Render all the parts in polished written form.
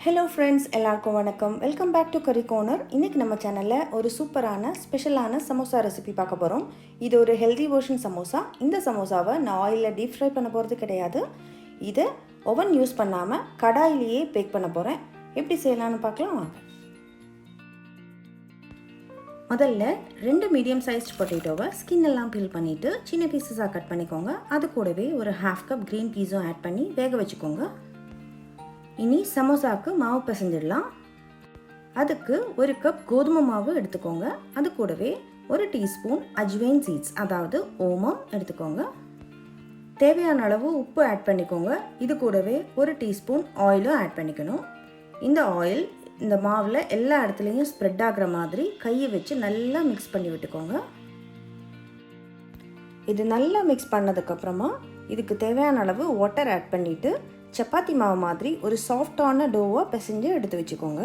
Hello friends, எல்லாருக்கும் வணக்கம். Welcome back to Curry Corner. இன்றைக்கி நம்ம சேனலில் ஒரு சூப்பரான ஸ்பெஷலான சமோசா ரெசிபி பார்க்க போகிறோம். இது ஒரு ஹெல்தி வெர்ஷன் சமோசா. இந்த சமோசாவை நான் ஆயிலில் டீப் ஃப்ரை பண்ண போகிறது கிடையாது. இதை ஓவன் யூஸ் பண்ணாமல் கடாயிலேயே பேக் பண்ண போகிறேன். எப்படி செய்யலான்னு பார்க்கலாம் வாங்க. முதல்ல 2 மீடியம் சைஸ்ட் பொட்டேட்டோவை ஸ்கின் எல்லாம் பீல் பண்ணிவிட்டு சின்ன பீசஸாக கட் பண்ணிக்கோங்க. அது கூடவே ஒரு 1/2 கப் க்ரீன் பீஸும் ஆட் பண்ணி வேக வச்சுக்கோங்க. இனி சமோசாவுக்கு மாவு பிசைஞ்சிடலாம். அதுக்கு 1 கப் கோதுமை மாவு எடுத்துக்கோங்க. அது கூடவே 1 டீஸ்பூன் அஜ்வைன் சீட்ஸ், அதாவது ஓமம் எடுத்துக்கோங்க. தேவையான அளவு உப்பு ஆட் பண்ணிக்கோங்க. இது கூடவே 1 டீஸ்பூன் ஆயிலும் ஆட் பண்ணிக்கணும். இந்த ஆயில் இந்த மாவில் எல்லா இடத்துலையும் ஸ்ப்ரெட் ஆகிற மாதிரி கையை வச்சு நல்லா மிக்ஸ் பண்ணி விட்டுக்கோங்க. இது நல்லா மிக்ஸ் பண்ணதுக்கப்புறமா இதுக்கு தேவையான அளவு வாட்டர் ஆட் பண்ணிவிட்டு சப்பாத்தி மாவு மாதிரி ஒரு சாஃப்டான டோவை பிசைஞ்சு எடுத்து வச்சுக்கோங்க.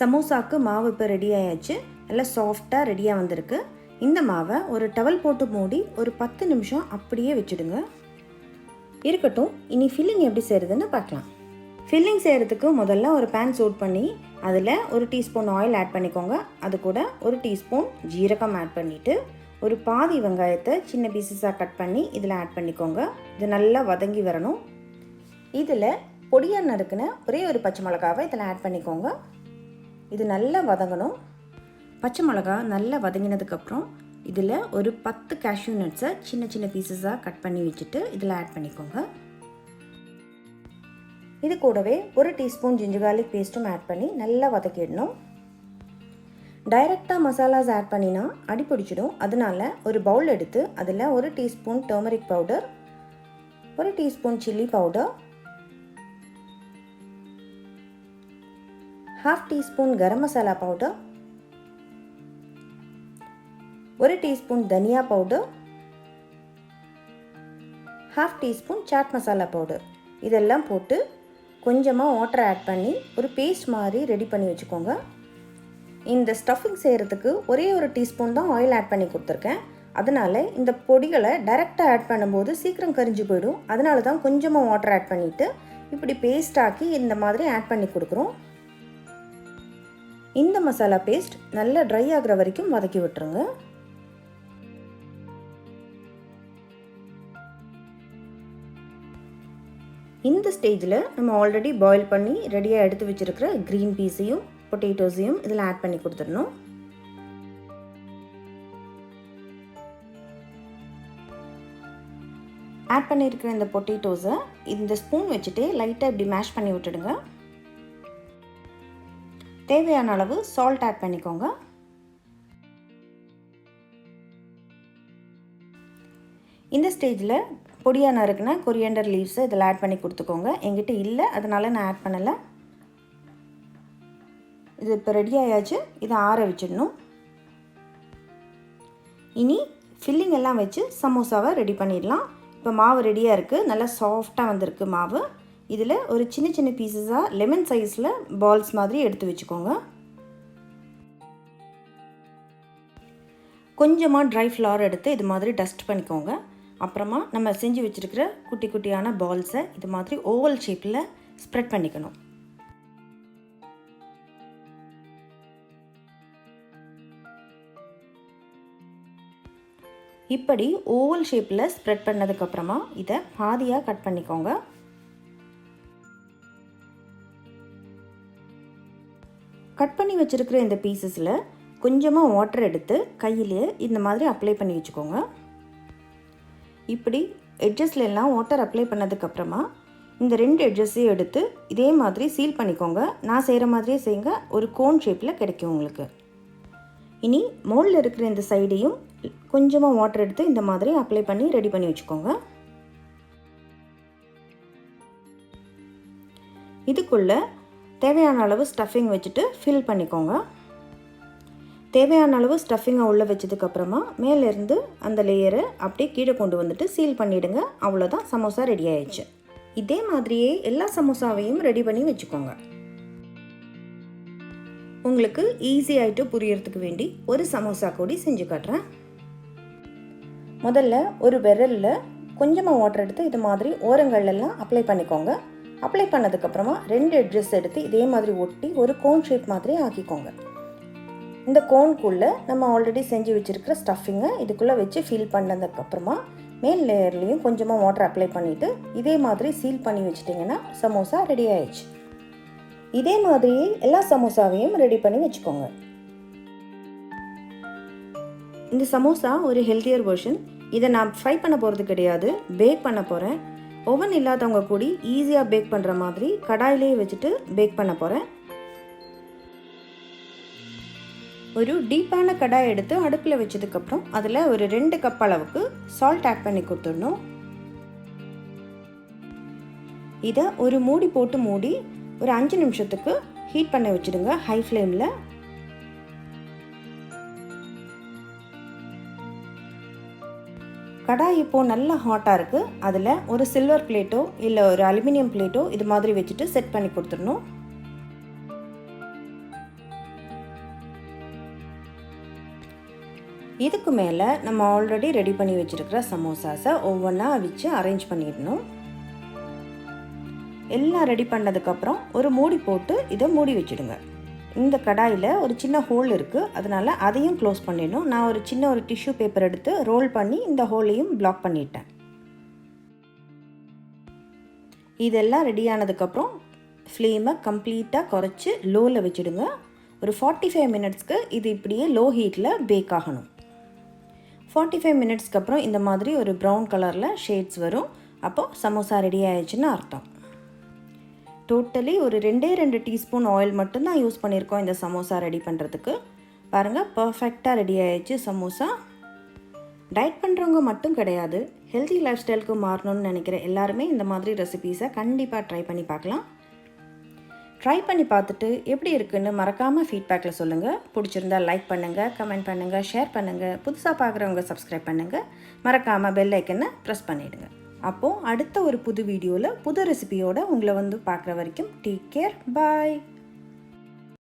சமோசாவுக்கு மாவு இப்போ ரெடி ஆயாச்சு. நல்லா சாஃப்டாக ரெடியாக வந்திருக்கு. இந்த மாவை ஒரு டவல் போட்டு மூடி ஒரு 10 நிமிஷம் அப்படியே வச்சுடுங்க. இருக்கட்டும். இனி ஃபில்லிங் எப்படி செய்கிறதுன்னு பார்க்கலாம். ஃபில்லிங் செய்கிறதுக்கு முதல்ல ஒரு பேன் சூட் பண்ணி அதில் 1 டீஸ்பூன் ஆயில் ஆட் பண்ணிக்கோங்க. அது கூட 1 டீஸ்பூன் ஜீரகம் ஆட் பண்ணிவிட்டு ஒரு பாதி வெங்காயத்தை சின்ன பீசஸாக கட் பண்ணி இதில் ஆட் பண்ணிக்கோங்க. இது நல்லா வதங்கி வரணும். இதில் பொடியாக நறுக்குன ஒரே ஒரு பச்சை மிளகாவை இதில் ஆட் பண்ணிக்கோங்க. இது நல்லா வதங்கணும். பச்சை மிளகா நல்லா வதங்கினதுக்கப்புறம் இதில் ஒரு 10 கேஷ்யூ நட்ஸை சின்ன சின்ன பீசஸாக கட் பண்ணி வச்சுட்டு இதில் ஆட் பண்ணிக்கோங்க. இது கூடவே 1 டீஸ்பூன் ஜிஞ்சர் கார்லிக் பேஸ்ட்டும் ஆட் பண்ணி நல்லா வதக்கிடணும். டைரெக்டாக மசாலாஸ் ஆட் பண்ணினா அடி பிடிச்சிடும். அதனால ஒரு பவுல் எடுத்து அதில் 1 teaspoon turmeric powder, 1 teaspoon chilli powder, 1/2 teaspoon garam masala powder, 1 teaspoon தனியா powder, 1/2 teaspoon chaat masala powder இதெல்லாம் போட்டு கொஞ்சமாக வாட்டர் ஆட் பண்ணி ஒரு பேஸ்ட் மாதிரி ரெடி பண்ணி வச்சுக்கோங்க. இந்த ஸ்டஃபிங் செய்கிறதுக்கு ஒரே ஒரு டீஸ்பூன் தான் ஆயில் ஆட் பண்ணி கொடுத்துருக்கேன். அதனால் இந்த பொடிகளை டைரெக்டாக ஆட் பண்ணும்போது சீக்கிரம் கரிஞ்சு போயிடும். அதனால தான் கொஞ்சமாக வாட்டர் ஆட் பண்ணிவிட்டு இப்படி பேஸ்ட் ஆக்கி இந்த மாதிரி ஆட் பண்ணி கொடுக்குறோம். இந்த மசாலா பேஸ்ட் நல்லா ட்ரை ஆகிற வரைக்கும் வதக்கி விட்டுருங்க. இந்த ஸ்டேஜில் நம்ம ஆல்ரெடி பாயில் பண்ணி ரெடியாக எடுத்து வச்சுருக்கிற க்ரீன் பீஸையும் பொட்டேட்டோஸையும் இதில் ஆட் பண்ணி கொடுத்துடணும். ஆட் பண்ணியிருக்கிற இந்த பொட்டேட்டோஸை இந்த ஸ்பூன் வச்சுட்டு லைட்டாக இப்படி மேஷ் பண்ணி விட்டுடுங்க. தேவையான அளவு சால்ட் ஆட் பண்ணிக்கோங்க. இந்த ஸ்டேஜில் பொடியாக நறுக்குன கொரியண்டர் லீவ்ஸை இதில் ஆட் பண்ணி கொடுத்துக்கோங்க. என்கிட்ட இல்லை, அதனால் நான் ஆட் பண்ணலை. இது இப்போ ரெடி ஆயாச்சு. இதை ஆற வச்சிடணும். இனி ஃபில்லிங் எல்லாம் வச்சு சமோசாவை ரெடி பண்ணிடலாம். இப்போ மாவு ரெடியாக இருக்குது. நல்லா சாஃப்டாக வந்திருக்கு மாவு. இதில் ஒரு சின்ன சின்ன பீசஸாக லெமன் சைஸில் பால்ஸ் மாதிரி எடுத்து வச்சுக்கோங்க. கொஞ்சமாக ட்ரை ஃப்ளவர் எடுத்து இது மாதிரி டஸ்ட் பண்ணிக்கோங்க. அப்புறமா நம்ம செஞ்சு வச்சுருக்கிற குட்டி குட்டியான பால்ஸை இது மாதிரி ஓவல் ஷேப்பில் ஸ்ப்ரெட் பண்ணிக்கணும். இப்படி ஓவல் ஷேப்பில் ஸ்ப்ரெட் பண்ணதுக்கப்புறமா இதை பாதியாக கட் பண்ணிக்கோங்க. கட் பண்ணி வச்சுருக்கிற இந்த பீசஸில் கொஞ்சமாக வாட்டர் எடுத்து கையிலே இந்த மாதிரி அப்ளை பண்ணி வச்சுக்கோங்க. இப்படி எட்ஜஸ்ல எல்லாம் வாட்டர் அப்ளை பண்ணதுக்கப்புறமா இந்த 2 எட்ஜஸையும் எடுத்து இதே மாதிரி சீல் பண்ணிக்கோங்க. நான் செய்கிற மாதிரியே செய்யுங்க. ஒரு கோன் ஷேப்பில் கிடைக்கும் உங்களுக்கு. இனி மோல்டில் இருக்கிற இந்த சைடையும் கொஞ்சமாக வாட்டர் எடுத்து இந்த மாதிரி அப்ளை பண்ணி ரெடி பண்ணி வச்சுக்கோங்க. இதுக்குள்ளே தேவையான அளவு ஸ்டஃபிங் வச்சுட்டு ஃபில் பண்ணிக்கோங்க. தேவையான அளவு ஸ்டஃபிங்கை உள்ளே வச்சதுக்கப்புறமா மேலேருந்து அந்த லேயரை அப்படியே கீழே கொண்டு வந்துட்டு சீல் பண்ணிவிடுங்க. அவ்வளோதான், சமோசா ரெடி ஆயிடுச்சு. இதே மாதிரியே எல்லா சமோசாவையும் ரெடி பண்ணி வச்சுக்கோங்க. உங்களுக்கு ஈஸி ஆகிட்டு புரியறதுக்கு வேண்டி ஒரு சமோசா கூடி செஞ்சு காட்டுறேன். முதல்ல ஒரு விரலில் கொஞ்சமாக வாட்டர் எடுத்து இது மாதிரி ஓரங்கள்லாம் அப்ளை பண்ணிக்கோங்க. அப்ளை பண்ணதுக்கப்புறமா 2 எட்ஜஸ் எடுத்து இதே மாதிரி ஒட்டி ஒரு கோன் ஷேப் மாதிரி ஆக்கிக்கோங்க. இந்த கோனுக்குள்ளே நம்ம ஆல்ரெடி செஞ்சு வச்சுருக்கிற ஸ்டஃபிங்கை இதுக்குள்ளே வச்சு ஃபில் பண்ணதுக்கப்புறமா மேல் லேயர்லேயும் கொஞ்சமாக வாட்டர் அப்ளை பண்ணிவிட்டு இதே மாதிரி சீல் பண்ணி வச்சிட்டிங்கன்னா சமோசா ரெடி ஆயிடுச்சு. இதே மாதிரியே எல்லா சமோசாவையும் ரெடி பண்ணி வச்சுக்கோங்க. இந்த சமோசா ஒரு ஹெல்த்தியர் வெர்ஷன். இதை நான் ஃப்ரை பண்ண போகிறது கிடையாது, பேக் பண்ண போகிறேன். ஓவன் இல்லாதவங்க கூட ஈஸியாக பேக் பண்ணுற மாதிரி கடாயிலே வச்சுட்டு பேக் பண்ண போகிறேன். ஒரு டீப்பான கடாய் எடுத்து அடுப்பில் வச்சதுக்கப்புறம் அதில் ஒரு 2 கப் அளவுக்கு சால்ட் ஆட் பண்ணி கொடுத்துடணும். இதை ஒரு மூடி போட்டு மூடி ஒரு 5 நிமிஷத்துக்கு ஹீட் பண்ண வச்சுடுங்க ஹை ஃப்ளேமில். கடாய் இப்போது நல்லா ஹாட்டாக இருக்குது. அதில் ஒரு சில்வர் பிளேட்டோ இல்லை ஒரு அலுமினியம் பிளேட்டோ இது மாதிரி வச்சுட்டு செட் பண்ணி கொடுத்துடணும். இதுக்கு மேலே நம்ம ஆல்ரெடி ரெடி பண்ணி வச்சுருக்கிற சமோசாஸை ஒவ்வொன்றா வச்சு அரேஞ்ச் பண்ணிடணும். எல்லாம் ரெடி பண்ணதுக்கப்புறம் ஒரு மூடி போட்டு இதை மூடி வச்சுடுங்க. இந்த கடாயில் ஒரு சின்ன ஹோல் இருக்குது, அதனால் அதையும் க்ளோஸ் பண்ணிடணும். நான் ஒரு சின்ன டிஷ்யூ பேப்பர் எடுத்து ரோல் பண்ணி இந்த ஹோலையும் பிளாக் பண்ணிட்டேன். இதெல்லாம் ரெடி ஆனதுக்கப்புறம் ஃப்ளேமை கம்ப்ளீட்டாக குறைச்சி லோவில் வச்சுடுங்க. ஒரு 45 மினிட்ஸ்க்கு இது இப்படியே லோ ஹீட்டில் பேக் ஆகணும். 45 மினிட்ஸ்க்கு அப்புறம் இந்த மாதிரி ஒரு ப்ரௌன் கலரில் ஷேட்ஸ் வரும். அப்போது சமோசா ரெடி ஆயிடுச்சுன்னு அர்த்தம். டோட்டலி ஒரு 2 டீஸ்பூன் ஆயில் மட்டும்தான் யூஸ் பண்ணியிருக்கோம் இந்த சமோசா ரெடி பண்ணுறதுக்கு. பாருங்கள், பர்ஃபெக்டாக ரெடி ஆயிடுச்சு சமோசா. டயட் பண்ணுறவங்க மட்டும் கிடையாது, ஹெல்தி லைஃப் ஸ்டைலுக்கு மாறணும்னு நினைக்கிற எல்லாருமே இந்த மாதிரி ரெசிபீஸை கண்டிப்பாக ட்ரை பண்ணி பார்க்கலாம். ட்ரை பண்ணி பார்த்துட்டு எப்படி இருக்குன்னு மறக்காமல் ஃபீட்பேக்கில் சொல்லுங்கள். பிடிச்சிருந்தா லைக் பண்ணுங்கள், கமெண்ட் பண்ணுங்கள், ஷேர் பண்ணுங்கள். புதுசாக பார்க்குறவங்க சப்ஸ்கிரைப் பண்ணுங்கள். மறக்காமல் பெல் ஐக்கனை ப்ரெஸ் பண்ணிவிடுங்க. அப்போது அடுத்த ஒரு புது வீடியோவில் புது ரெசிபியோடு உங்களை பார்க்குற வரைக்கும் டேக் கேர், பாய்.